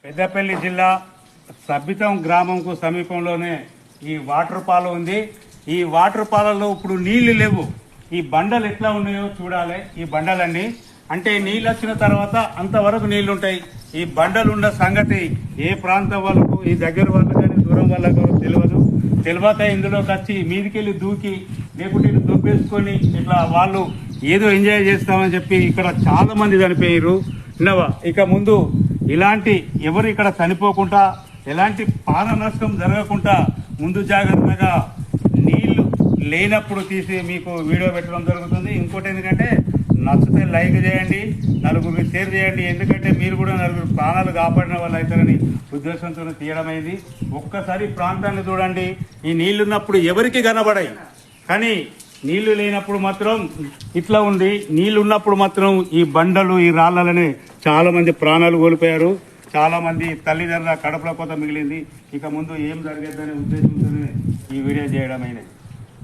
పెద్దపల్లి జిల్లా సబ్బితం గ్రామంకు సమీపంలోనే ఈ వాటర్ పాల ఉంది. ఈ వాటర్ పాలలో ఇప్పుడు నీళ్లు లేవు. ఈ బండలు ఎట్లా ఉన్నాయో చూడాలి. ఈ బండలన్నీ అంటే నీళ్ళు వచ్చిన తర్వాత అంతవరకు నీళ్లు ఉంటాయి. ఈ బండలు ఉన్న సంగతి ఏ ప్రాంతం వాళ్ళకు, ఈ దగ్గర వాళ్ళకు కానీ దూరం వాళ్ళకు తెలియదు. తెలియక ఇందులోకి వచ్చి మీదికెళ్ళి దూకి లేకుంటే ఇటు దుబ్బేసుకొని ఇట్లా వాళ్ళు ఏదో ఎంజాయ్ చేస్తామని చెప్పి ఇక్కడ చాలా మంది చనిపోయారు. విన్నావా? ఇక ముందు ఇలాంటి ఎవరు ఇక్కడ చనిపోకుండా, ఎలాంటి ప్రాణ నష్టం జరగకుండా ముందు జాగ్రత్తగా నీళ్లు లేనప్పుడు తీసి మీకు వీడియో పెట్టడం జరుగుతుంది. ఇంకోటి ఎందుకంటే నచ్చితే లైక్ చేయండి, నలుగురికి షేర్ చేయండి. ఎందుకంటే మీరు కూడా నలుగురు ప్రాణాలు కాపాడిన వాళ్ళు అవుతారని ఉద్దేశంతో తీయడమైంది. ఒక్కసారి ప్రాంతాన్ని చూడండి. ఈ నీళ్లున్నప్పుడు ఎవరికి కనబడాయి, కానీ నీళ్లు లేనప్పుడు మాత్రం ఇట్లా ఉంది. నీళ్లు ఉన్నప్పుడు మాత్రం ఈ బండలు, ఈ రాళ్లనే చాలా మంది ప్రాణాలు కోల్పోయారు. చాలా మంది తల్లిదండ్రుల కడుపుల కోత మిగిలింది. ఇక ముందు ఏం జరిగేద్దనే ఉద్దేశంతోనే ఈ వీడియో చేయడమైనది.